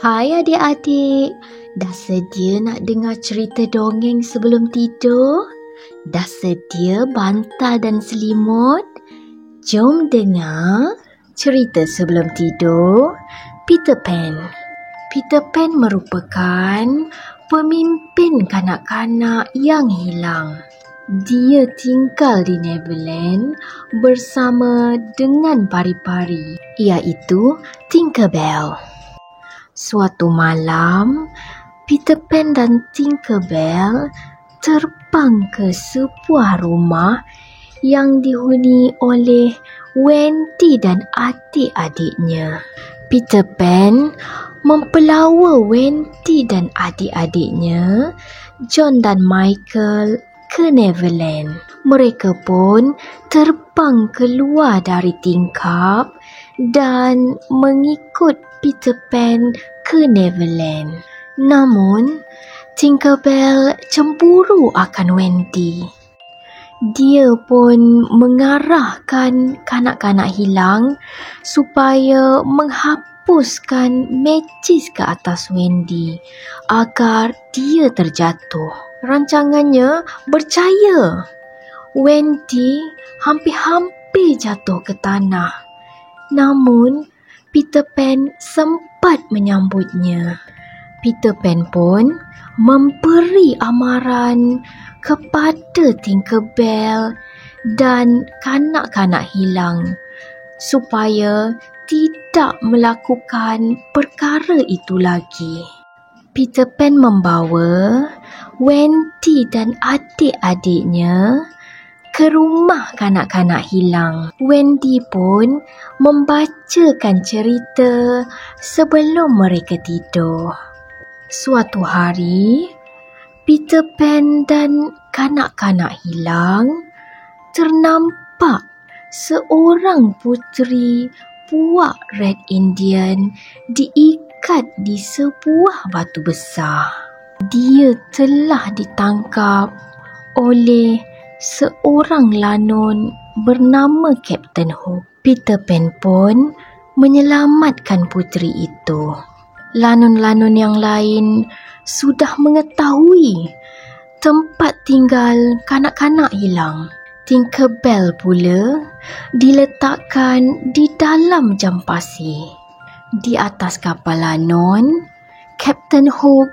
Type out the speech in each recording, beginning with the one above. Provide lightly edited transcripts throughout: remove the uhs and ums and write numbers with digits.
Hai adik-adik, dah sedia nak dengar cerita dongeng sebelum tidur? Dah sedia bantal dan selimut? Jom dengar cerita sebelum tidur, Peter Pan. Peter Pan merupakan pemimpin kanak-kanak yang hilang. Dia tinggal di Neverland bersama dengan pari-pari, iaitu Tinkerbell. Suatu malam, Peter Pan dan Tinkerbell terbang ke sebuah rumah yang dihuni oleh Wendy dan adik-adiknya. Peter Pan mempelawa Wendy dan adik-adiknya, John dan Michael, ke Neverland. Mereka pun terbang keluar dari tingkap dan mengikut Peter Pan ke Neverland. Namun, Tinkerbell cemburu akan Wendy. Dia pun mengarahkan kanak-kanak hilang supaya menghapuskan magis ke atas Wendy agar dia terjatuh. Rancangannya berjaya. Wendy hampir-hampir jatuh ke tanah. Namun, Peter Pan sempat menyambutnya. Peter Pan pun memberi amaran kepada Tinkerbell dan kanak-kanak hilang supaya tidak melakukan perkara itu lagi. Peter Pan membawa Wendy dan adik-adiknya ke rumah kanak-kanak hilang. Wendy pun membacakan cerita sebelum mereka tidur. Suatu hari, Peter Pan dan kanak-kanak hilang ternampak seorang puteri puak Red Indian diikat di sebuah batu besar. Dia telah ditangkap oleh seorang lanun bernama Captain Hook. Peter Pan pun menyelamatkan puteri itu. Lanun-lanun yang lain sudah mengetahui tempat tinggal kanak-kanak hilang. Tinkerbell pula diletakkan di dalam jam pasir. Di atas kapal lanun, Captain Hook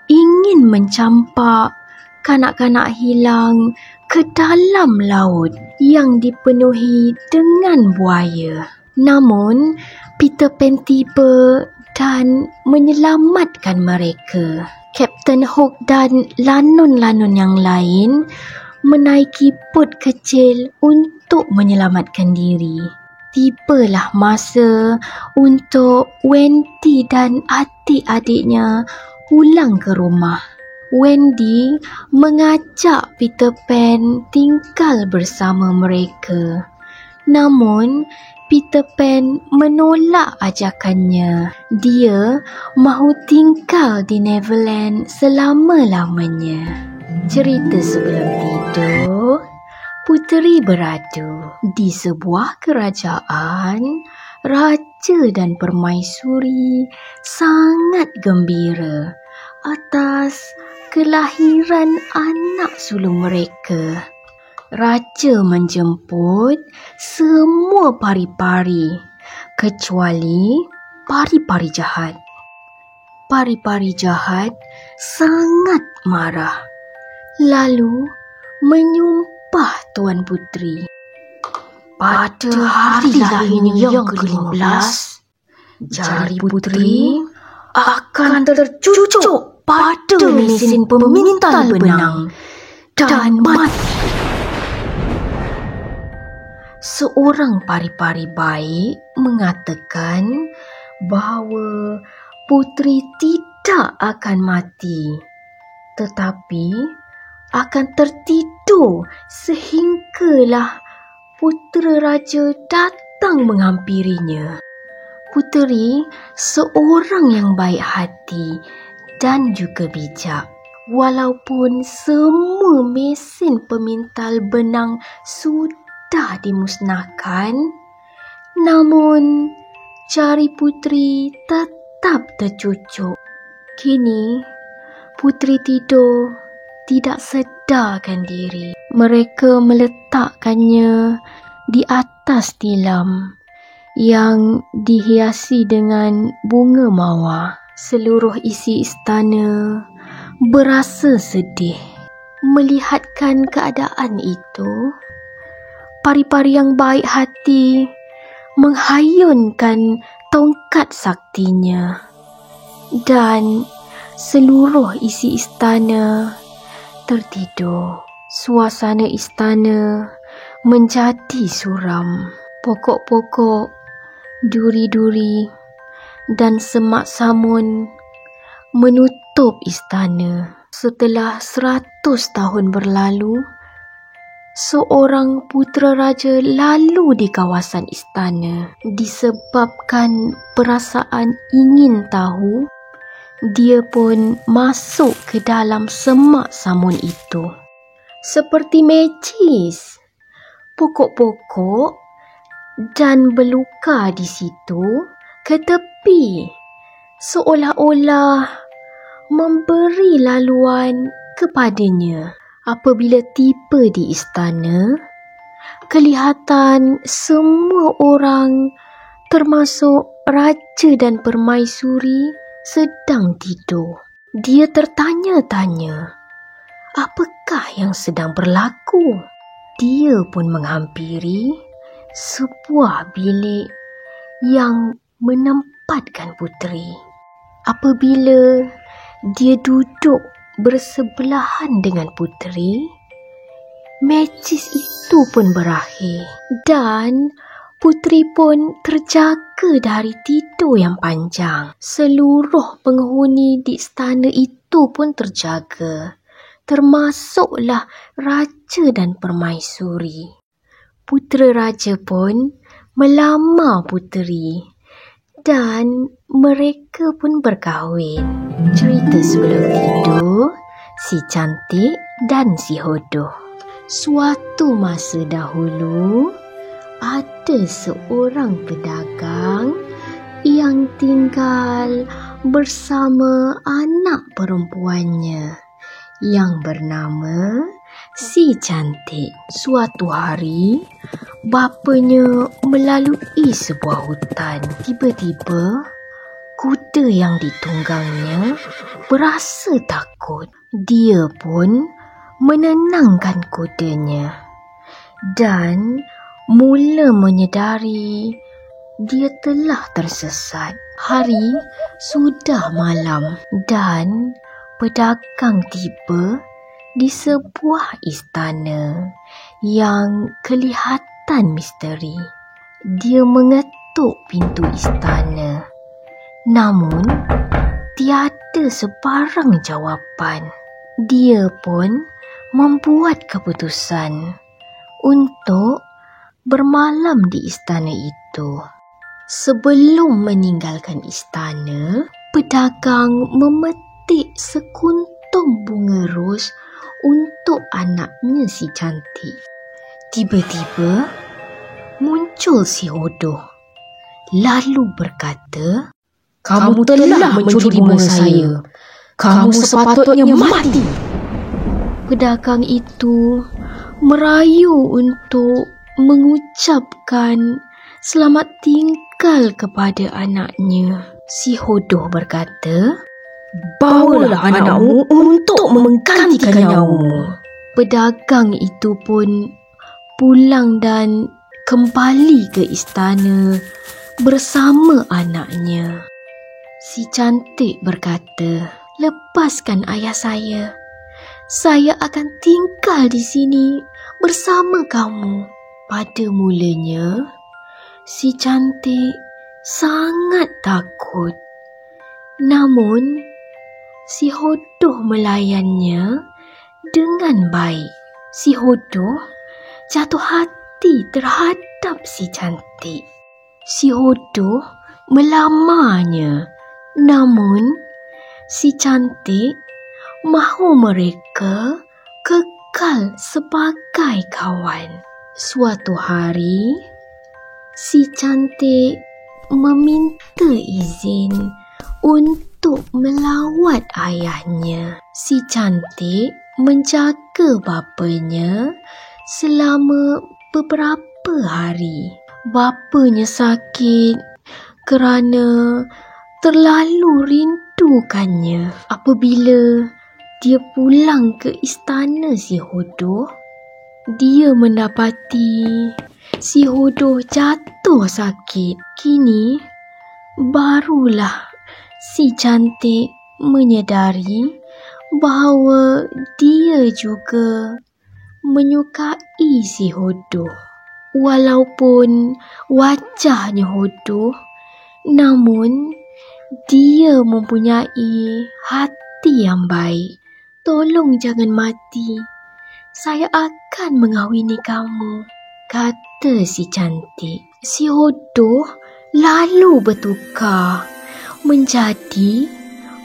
ingin mencampak kanak-kanak hilang ke dalam laut yang dipenuhi dengan buaya. Namun, Peter Pan tiba dan menyelamatkan mereka. Captain Hook dan lanun-lanun yang lain menaiki bot kecil untuk menyelamatkan diri. Tibalah masa untuk Wendy dan adik-adiknya pulang ke rumah. Wendy mengajak Peter Pan tinggal bersama mereka. Namun, Peter Pan menolak ajakannya. Dia mahu tinggal di Neverland selama-lamanya. Cerita sebelum tidur, puteri beradu. Di sebuah kerajaan, raja dan permaisuri sangat gembira atas kelahiran anak sulung mereka. Raja menjemput semua pari-pari kecuali pari-pari jahat. Pari-pari jahat sangat marah, lalu menyumpah Tuan Puteri. Pada hari lahirnya yang ke-15, jari puteri akan tercucuk pada mesin pemintal benang dan mati. Seorang pari-pari baik mengatakan bahawa puteri tidak akan mati, tetapi akan tertidur sehinggalah putera raja datang menghampirinya. Puteri seorang yang baik hati dan juga bijak. Walaupun semua mesin pemintal benang sudah dimusnahkan, namun jari puteri tetap tercucuk. Kini, puteri tidur tidak sedarkan diri. Mereka meletakkannya di atas tilam yang dihiasi dengan bunga mawar. Seluruh isi istana berasa sedih. Melihatkan keadaan itu, pari-pari yang baik hati menghayunkan tongkat saktinya dan seluruh isi istana tertidur. Suasana istana menjadi suram. Pokok-pokok, duri-duri dan semak samun menutup istana. Setelah 100 tahun berlalu, seorang putera raja lalu di kawasan istana. Disebabkan perasaan ingin tahu, dia pun masuk ke dalam semak samun itu. Seperti magis, pokok-pokok dan beluka di situ ke tepi, seolah-olah memberi laluan kepadanya. Apabila tiba di istana, kelihatan semua orang termasuk raja dan permaisuri sedang tidur. Dia tertanya-tanya, apakah yang sedang berlaku? Dia pun menghampiri sebuah bilik yang menempatkan puteri. Apabila dia duduk bersebelahan dengan puteri, magis itu pun berakhir dan puteri pun terjaga dari tidur yang panjang. Seluruh penghuni di istana itu pun terjaga, termasuklah raja dan permaisuri. Putera raja pun melamar puteri dan mereka pun berkahwin. Cerita sebelum itu, si cantik dan si hodoh. Suatu masa dahulu, ada seorang pedagang yang tinggal bersama anak perempuannya yang bernama si cantik. Suatu hari, bapanya melalui sebuah hutan. Tiba-tiba, kuda yang ditunggangnya berasa takut. Dia pun menenangkan kudanya dan mula menyedari dia telah tersesat. Hari sudah malam dan pedagang tiba di sebuah istana yang kelihatan misteri. Dia mengetuk pintu istana, namun tiada sebarang jawapan. Dia pun membuat keputusan untuk bermalam di istana itu. Sebelum meninggalkan istana, pedagang memetik sekuntum bunga ros untuk anaknya si cantik. Tiba-tiba muncul si hodoh, lalu berkata, "Kamu telah mencuri bunga saya. Kamu sepatutnya mati." Pedagang itu merayu untuk mengucapkan selamat tinggal kepada anaknya. Si hodoh berkata, "Bawalah anakmu untuk menggantikan nyawamu." Pedagang itu pun pulang dan kembali ke istana bersama anaknya. Si cantik berkata, "Lepaskan ayah saya. Saya akan tinggal di sini bersama kamu." Pada mulanya, si cantik sangat takut. Namun, si hodoh melayannya dengan baik. Si hodoh jatuh hati terhadap si cantik. Si hodoh melamarnya, namun si cantik mahu mereka kekal sebagai kawan. Suatu hari, si cantik meminta izin untuk melawat ayahnya. Si cantik menjaga bapanya selama beberapa hari. Bapanya sakit kerana terlalu rindukannya. Apabila dia pulang ke istana si Hodoh, dia mendapati si Hodoh jatuh sakit. Kini barulah si cantik menyedari bahawa dia juga menyukai si Hodoh. Walaupun wajahnya Hodoh, namun dia mempunyai hati yang baik. Tolong jangan mati. Saya akan mengahwini kamu, kata si cantik. Si Hodoh lalu bertukar menjadi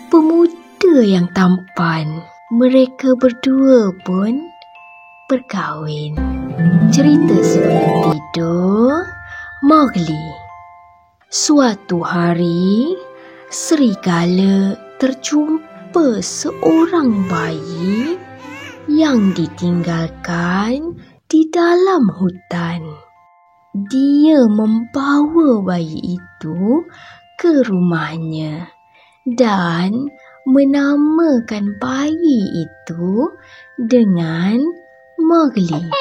pemuda yang tampan. Mereka berdua pun berkahwin. Cerita sebelum tidur, Mowgli. Suatu hari, serigala terjumpa seorang bayi yang ditinggalkan di dalam hutan. Dia membawa bayi itu ke rumahnya dan menamakan bayi itu dengan Mowgli.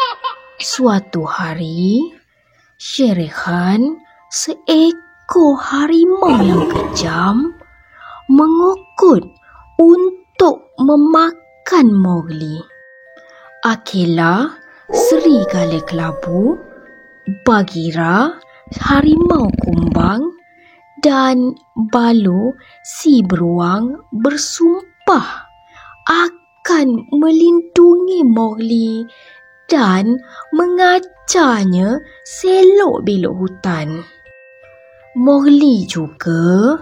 Suatu hari, Shere Khan, seekor harimau yang kejam, mengukut untuk memakan Mowgli. Akela, serigala kelabu, Bagheera, harimau kumbang, dan Baloo, si beruang bersumpah akan melindungi Mowgli dan mengajarnya selok-belok hutan. Mowgli juga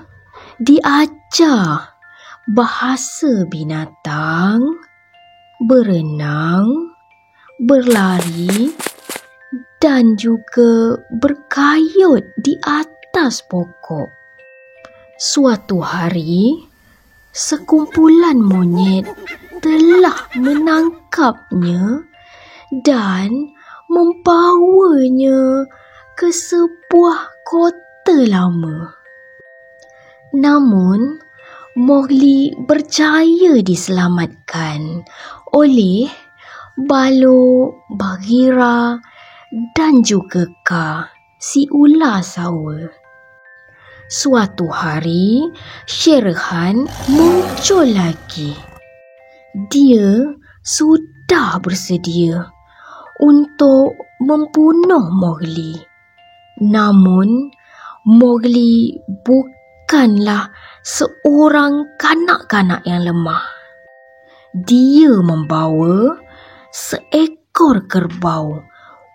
diajar bahasa binatang, berenang, berlari dan juga berkayut di atas pokok. Suatu hari, sekumpulan monyet telah menangkapnya dan membawanya ke sebuah kota lama. Namun, Mowgli berjaya diselamatkan oleh Baloo, Bagheera dan juga Kaa, si ular sawa. Suatu hari, Shere Khan muncul lagi. Dia sudah bersedia untuk membunuh Mowgli. Namun, Mowgli bukanlah seorang kanak-kanak yang lemah. Dia membawa seekor kerbau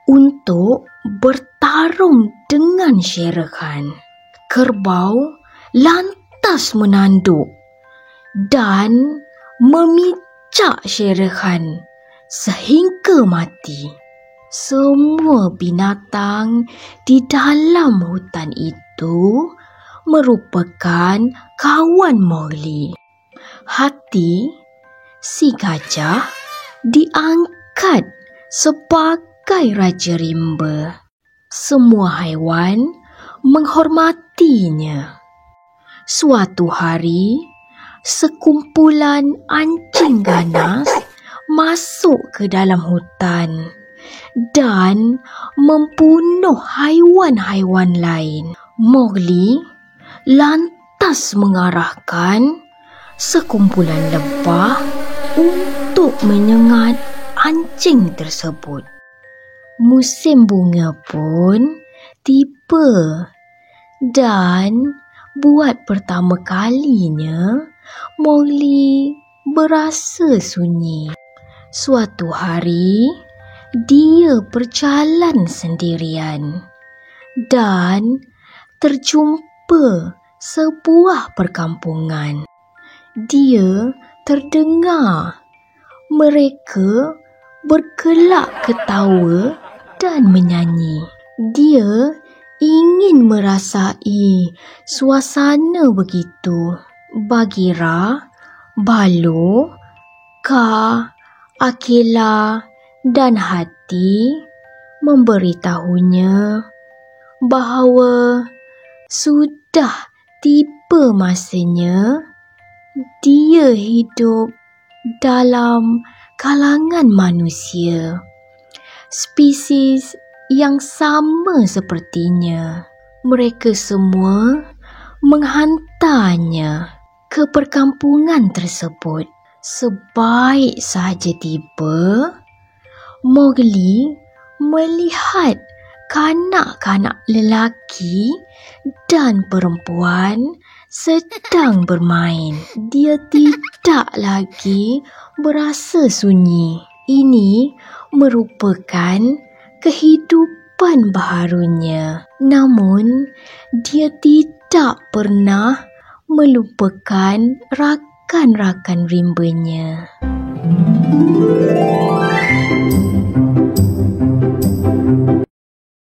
untuk bertarung dengan Shere Khan. Kerbau lantas menanduk dan memijak Shere Khan sehingga mati. Semua binatang di dalam hutan itu merupakan kawan Mowgli. Hati si gajah diangkat sebagai Raja Rimba. Semua haiwan menghormatinya. Suatu hari, sekumpulan anjing ganas masuk ke dalam hutan dan membunuh haiwan-haiwan lain. Mowgli lantas mengarahkan sekumpulan lebah untuk menyengat anjing tersebut. Musim bunga pun tiba dan buat pertama kalinya Mowgli berasa sunyi. Suatu hari, dia berjalan sendirian dan terjumpa sebuah perkampungan. Dia terdengar mereka bergelak ketawa dan menyanyi. Dia ingin merasai suasana begitu. Bagheera, Baloo, Kaa, Akela dan Hathi memberitahunya bahawa sudah tiba masanya dia hidup dalam kalangan manusia, spesies yang sama sepertinya. Mereka semua menghantarnya ke perkampungan tersebut. Sebaik sahaja tiba, Mowgli melihat kanak-kanak lelaki dan perempuan sedang bermain. Dia tidak lagi berasa sunyi. Ini merupakan kehidupan baharunya. Namun, dia tidak pernah melupakan rakan-rakan rimbanya.